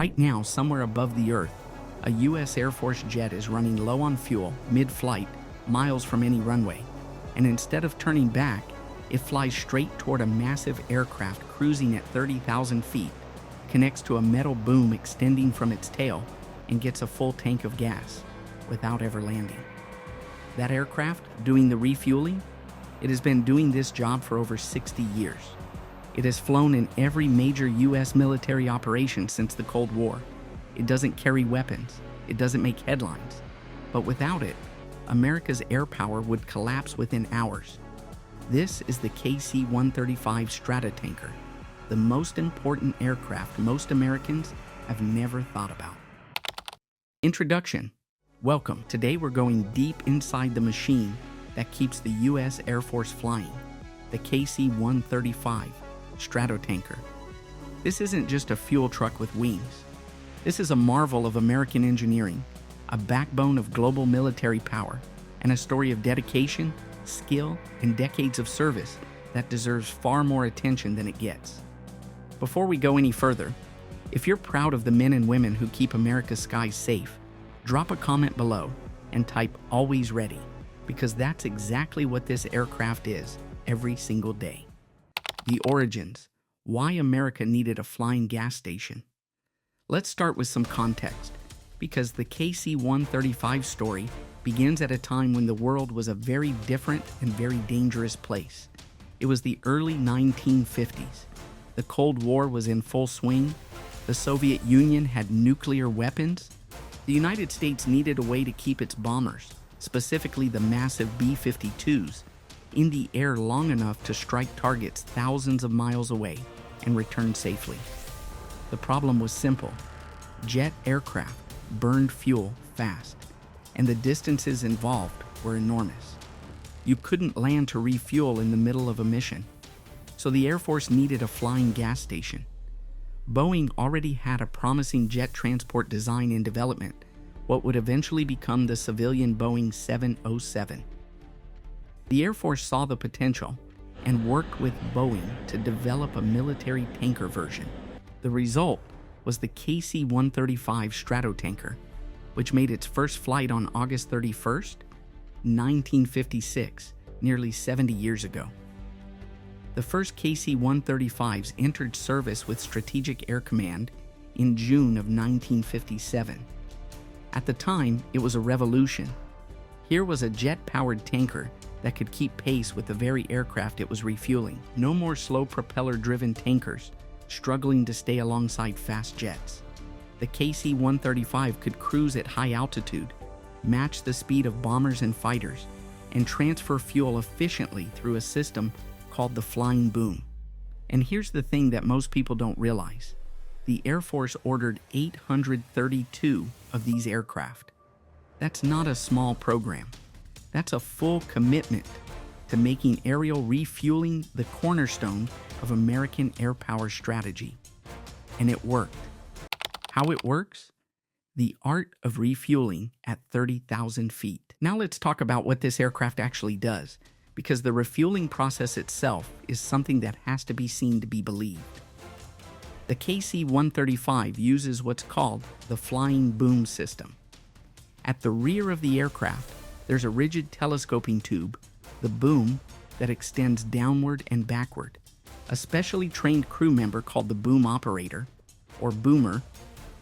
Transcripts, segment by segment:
Right now, somewhere above the Earth, a U.S. Air Force jet is running low on fuel, mid-flight, miles from any runway, and instead of turning back, it flies straight toward a massive aircraft cruising at 30,000 feet, connects to a metal boom extending from its tail, and gets a full tank of gas without ever landing. That aircraft, doing the refueling, it has been doing this job for over 60 years. It has flown in every major U.S. military operation since the Cold War. It doesn't carry weapons. It doesn't make headlines. But without it, America's air power would collapse within hours. This is the KC-135 Stratotanker, the most important aircraft most Americans have never thought about. Introduction. Welcome. Today we're going deep inside the machine that keeps the U.S. Air Force flying, the KC-135 Stratotanker. This isn't just a fuel truck with wings. This is a marvel of American engineering, a backbone of global military power, and a story of dedication, skill, and decades of service that deserves far more attention than it gets. Before we go any further, if you're proud of the men and women who keep America's skies safe, drop a comment below and type "Always Ready," because that's exactly what this aircraft is every single day. The origins. Why America needed a flying gas station. Let's start with some context, because the KC-135 story begins at a time when the world was a very different and very dangerous place. It was the early 1950s. The Cold War was in full swing. The Soviet Union had nuclear weapons. The United States needed a way to keep its bombers, specifically the massive B-52s, in the air long enough to strike targets thousands of miles away and return safely. The problem was simple. Jet aircraft burned fuel fast, and the distances involved were enormous. You couldn't land to refuel in the middle of a mission, so the Air Force needed a flying gas station. Boeing already had a promising jet transport design in development, what would eventually become the civilian Boeing 707. The Air Force saw the potential and worked with Boeing to develop a military tanker version. The result was the KC-135 Stratotanker, which made its first flight on August 31st, 1956, nearly 70 years ago. The first KC-135s entered service with Strategic Air Command in June of 1957. At the time, it was a revolution. Here was a jet-powered tanker that could keep pace with the very aircraft it was refueling. No more slow propeller-driven tankers struggling to stay alongside fast jets. The KC-135 could cruise at high altitude, match the speed of bombers and fighters, and transfer fuel efficiently through a system called the flying boom. And here's the thing that most people don't realize. The Air Force ordered 832 of these aircraft. That's not a small program. That's a full commitment to making aerial refueling the cornerstone of American air power strategy. And it worked. How it works? The art of refueling at 30,000 feet. Now let's talk about what this aircraft actually does, because the refueling process itself is something that has to be seen to be believed. The KC-135 uses what's called the flying boom system. At the rear of the aircraft, there's a rigid telescoping tube, the boom, that extends downward and backward. A specially trained crew member called the boom operator, or boomer,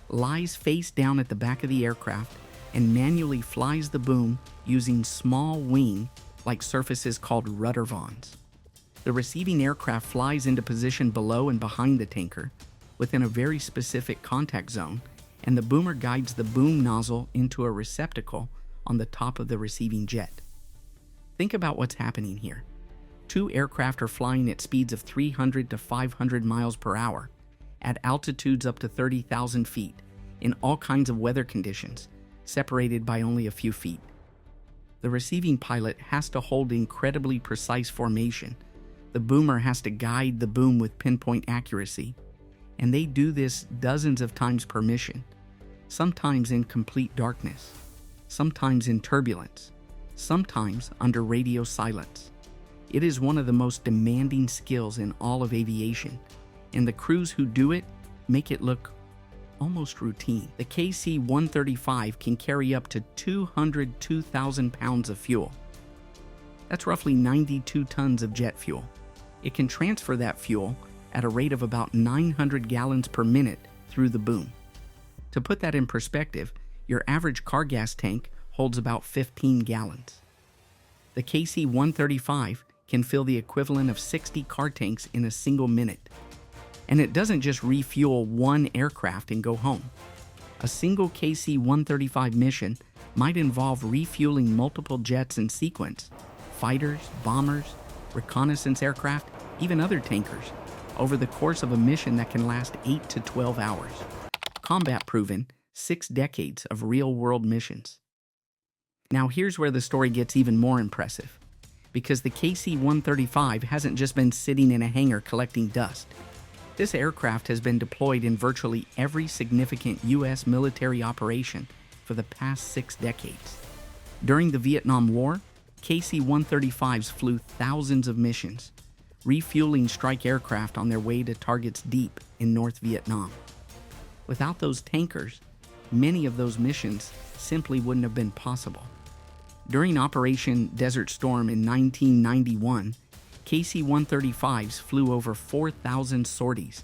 lies face down at the back of the aircraft and manually flies the boom using small wing-like surfaces called rudder vanes. The receiving aircraft flies into position below and behind the tanker, within a very specific contact zone, and the boomer guides the boom nozzle into a receptacle on the top of the receiving jet. Think about what's happening here. Two aircraft are flying at speeds of 300 to 500 miles per hour, at altitudes up to 30,000 feet, in all kinds of weather conditions, separated by only a few feet. The receiving pilot has to hold incredibly precise formation. The boomer has to guide the boom with pinpoint accuracy, and they do this dozens of times per mission, sometimes in complete darkness, sometimes in turbulence, sometimes under radio silence. It is one of the most demanding skills in all of aviation, and the crews who do it make it look almost routine. The KC-135 can carry up to 202,000 pounds of fuel. That's roughly 92 tons of jet fuel. It can transfer that fuel at a rate of about 900 gallons per minute through the boom. To put that in perspective, your average car gas tank holds about 15 gallons. The KC-135 can fill the equivalent of 60 car tanks in a single minute. And it doesn't just refuel one aircraft and go home. A single KC-135 mission might involve refueling multiple jets in sequence, fighters, bombers, reconnaissance aircraft, even other tankers, over the course of a mission that can last 8 to 12 hours. Combat proven, 6 decades of real-world missions. Now here's where the story gets even more impressive, because the KC-135 hasn't just been sitting in a hangar collecting dust. This aircraft has been deployed in virtually every significant U.S. military operation for the past 6 decades. During the Vietnam War, KC-135s flew thousands of missions, refueling strike aircraft on their way to targets deep in North Vietnam. Without those tankers, many of those missions simply wouldn't have been possible. During Operation Desert Storm in 1991, KC-135s flew over 4,000 sorties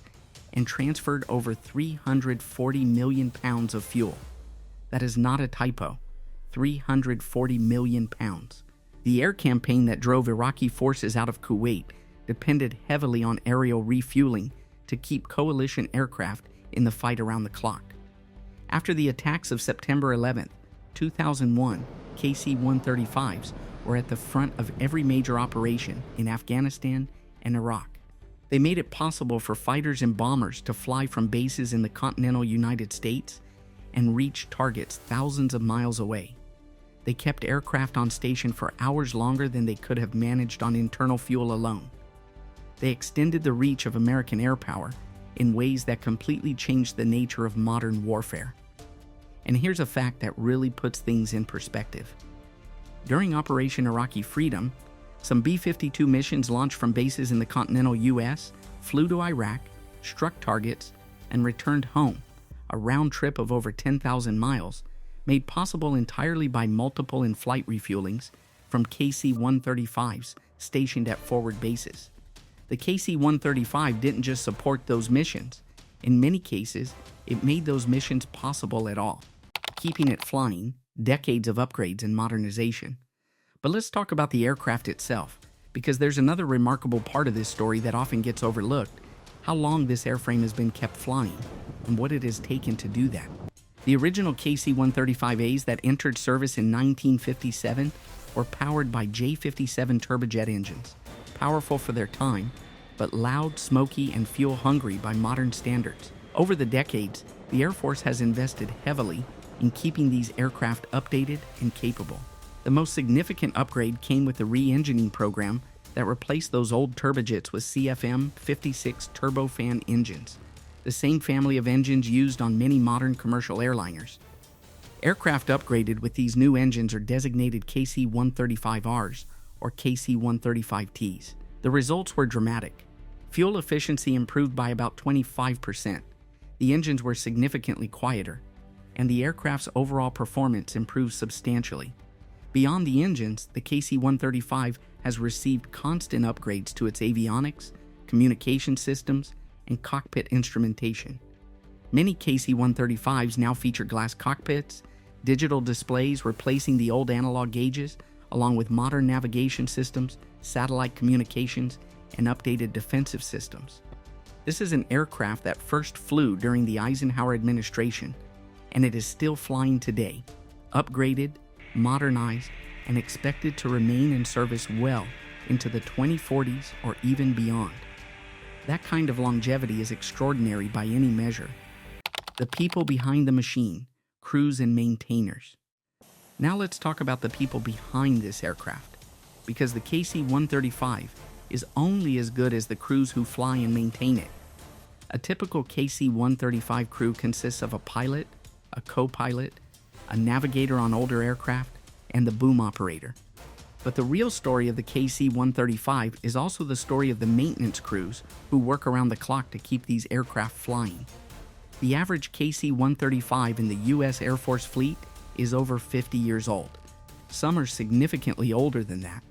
and transferred over 340 million pounds of fuel. That is not a typo, 340 million pounds. The air campaign that drove Iraqi forces out of Kuwait depended heavily on aerial refueling to keep coalition aircraft in the fight around the clock. After the attacks of September 11, 2001, KC-135s were at the front of every major operation in Afghanistan and Iraq. They made it possible for fighters and bombers to fly from bases in the continental United States and reach targets thousands of miles away. They kept aircraft on station for hours longer than they could have managed on internal fuel alone. They extended the reach of American air power in ways that completely changed the nature of modern warfare. And here's a fact that really puts things in perspective. During Operation Iraqi Freedom, some B-52 missions launched from bases in the continental U.S., flew to Iraq, struck targets, and returned home, a round trip of over 10,000 miles, made possible entirely by multiple in-flight refuelings from KC-135s stationed at forward bases. The KC-135 didn't just support those missions. In many cases, it made those missions possible at all, keeping it flying, decades of upgrades and modernization. But let's talk about the aircraft itself, because there's another remarkable part of this story that often gets overlooked: how long this airframe has been kept flying and what it has taken to do that. The original KC-135As that entered service in 1957 were powered by J-57 turbojet engines, powerful for their time, but loud, smoky, and fuel-hungry by modern standards. Over the decades, the Air Force has invested heavily in keeping these aircraft updated and capable. The most significant upgrade came with the re-engining program that replaced those old turbojets with CFM56 turbofan engines, the same family of engines used on many modern commercial airliners. Aircraft upgraded with these new engines are designated KC-135Rs or KC-135Ts. The results were dramatic. Fuel efficiency improved by about 25%. The engines were significantly quieter, and the aircraft's overall performance improved substantially. Beyond the engines, the KC-135 has received constant upgrades to its avionics, communication systems, and cockpit instrumentation. Many KC-135s now feature glass cockpits, digital displays replacing the old analog gauges, along with modern navigation systems, satellite communications, and updated defensive systems. This is an aircraft that first flew during the Eisenhower administration, and it is still flying today, upgraded, modernized, and expected to remain in service well into the 2040s or even beyond. That kind of longevity is extraordinary by any measure. The people behind the machine, crews and maintainers. Now let's talk about the people behind this aircraft, because the KC-135 is only as good as the crews who fly and maintain it. A typical KC-135 crew consists of a pilot, a co-pilot, a navigator on older aircraft, and the boom operator. But the real story of the KC-135 is also the story of the maintenance crews who work around the clock to keep these aircraft flying. The average KC-135 in the U.S. Air Force fleet is over 50 years old. Some are significantly older than that.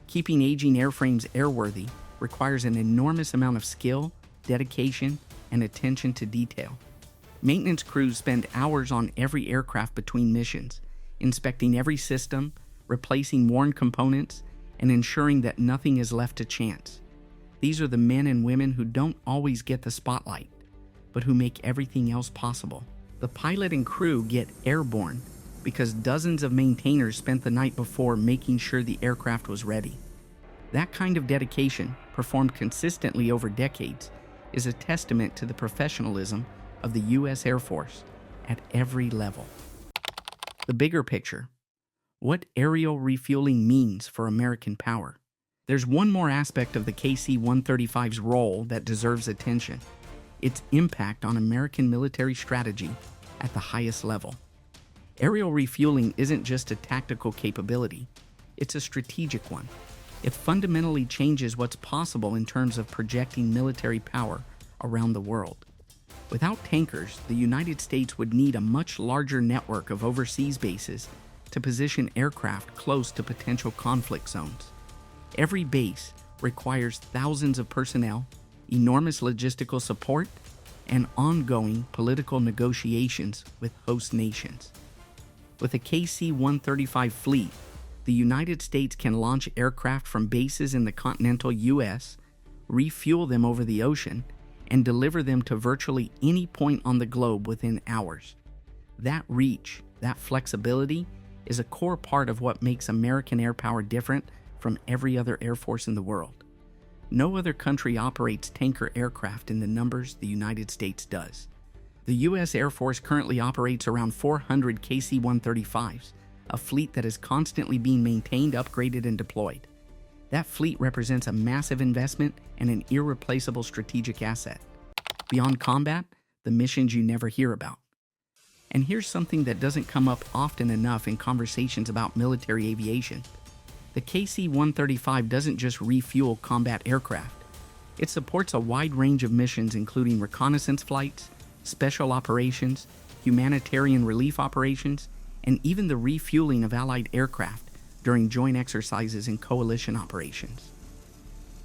Keeping aging airframes airworthy requires an enormous amount of skill, dedication, and attention to detail. Maintenance crews spend hours on every aircraft between missions, inspecting every system, replacing worn components, and ensuring that nothing is left to chance. These are the men and women who don't always get the spotlight, but who make everything else possible. The pilot and crew get airborne because dozens of maintainers spent the night before making sure the aircraft was ready. That kind of dedication, performed consistently over decades, is a testament to the professionalism of the U.S. Air Force at every level. The bigger picture: what aerial refueling means for American power. There's one more aspect of the KC-135's role that deserves attention: its impact on American military strategy at the highest level. Aerial refueling isn't just a tactical capability, it's a strategic one. It fundamentally changes what's possible in terms of projecting military power around the world. Without tankers, the United States would need a much larger network of overseas bases to position aircraft close to potential conflict zones. Every base requires thousands of personnel, enormous logistical support, and ongoing political negotiations with host nations. With a KC-135 fleet, the United States can launch aircraft from bases in the continental U.S., refuel them over the ocean, and deliver them to virtually any point on the globe within hours. That reach, that flexibility, is a core part of what makes American air power different from every other air force in the world. No other country operates tanker aircraft in the numbers the United States does. The U.S. Air Force currently operates around 400 KC-135s, a fleet that is constantly being maintained, upgraded, and deployed. That fleet represents a massive investment and an irreplaceable strategic asset. Beyond combat, the missions you never hear about. And here's something that doesn't come up often enough in conversations about military aviation. The KC-135 doesn't just refuel combat aircraft. It supports a wide range of missions including reconnaissance flights, special operations, humanitarian relief operations, and even the refueling of Allied aircraft during joint exercises and coalition operations.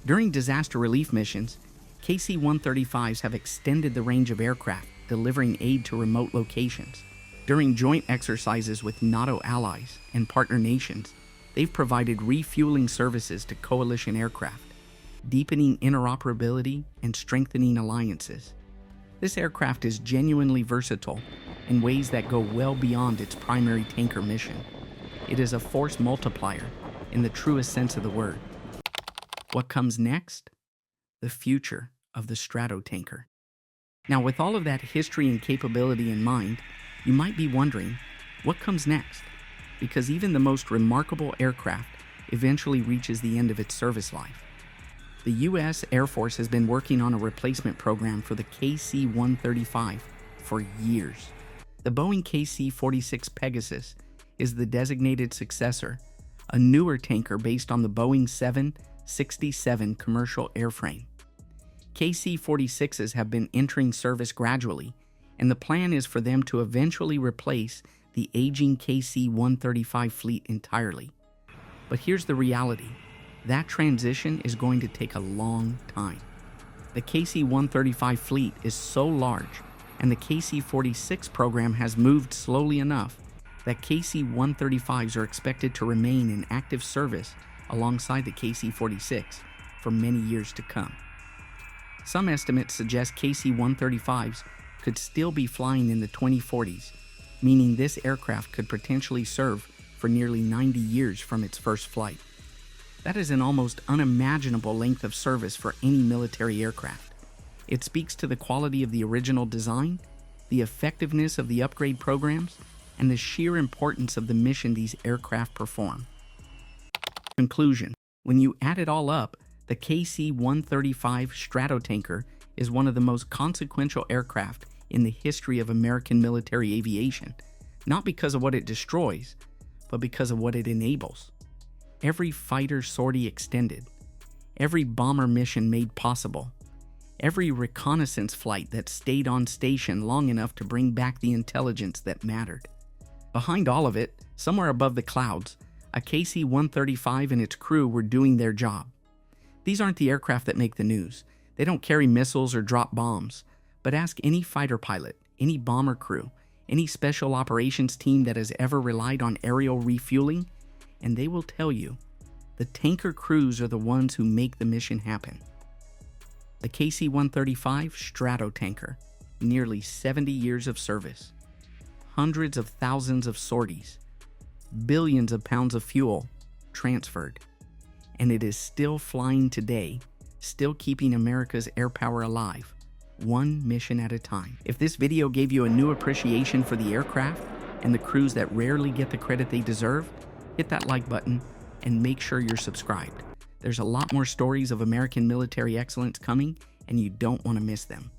During disaster relief missions, KC-135s have extended the range of aircraft, delivering aid to remote locations. During joint exercises with NATO allies and partner nations, they've provided refueling services to coalition aircraft, deepening interoperability and strengthening alliances. This aircraft is genuinely versatile in ways that go well beyond its primary tanker mission. It is a force multiplier in the truest sense of the word. What comes next? The future of the Stratotanker. Now, with all of that history and capability in mind, you might be wondering, what comes next? Because even the most remarkable aircraft eventually reaches the end of its service life. The U.S. Air Force has been working on a replacement program for the KC-135 for years. The Boeing KC-46 Pegasus is the designated successor, a newer tanker based on the Boeing 767 commercial airframe. KC-46s have been entering service gradually, and the plan is for them to eventually replace the aging KC-135 fleet entirely. But here's the reality: that transition is going to take a long time. The KC-135 fleet is so large, and the KC-46 program has moved slowly enough that KC-135s are expected to remain in active service alongside the KC-46 for many years to come. Some estimates suggest KC-135s could still be flying in the 2040s, meaning this aircraft could potentially serve for nearly 90 years from its first flight. That is an almost unimaginable length of service for any military aircraft. It speaks to the quality of the original design, the effectiveness of the upgrade programs, and the sheer importance of the mission these aircraft perform. Conclusion: when you add it all up, the KC-135 Stratotanker is one of the most consequential aircraft in the history of American military aviation, not because of what it destroys, but because of what it enables. Every fighter sortie extended, every bomber mission made possible, every reconnaissance flight that stayed on station long enough to bring back the intelligence that mattered. Behind all of it, somewhere above the clouds, a KC-135 and its crew were doing their job. These aren't the aircraft that make the news. They don't carry missiles or drop bombs. But ask any fighter pilot, any bomber crew, any special operations team that has ever relied on aerial refueling, and they will tell you the tanker crews are the ones who make the mission happen. The KC-135 Stratotanker, nearly 70 years of service, hundreds of thousands of sorties, billions of pounds of fuel transferred, and it is still flying today, still keeping America's air power alive, one mission at a time. If this video gave you a new appreciation for the aircraft and the crews that rarely get the credit they deserve, hit that like button and make sure you're subscribed. There's a lot more stories of American military excellence coming, and you don't want to miss them.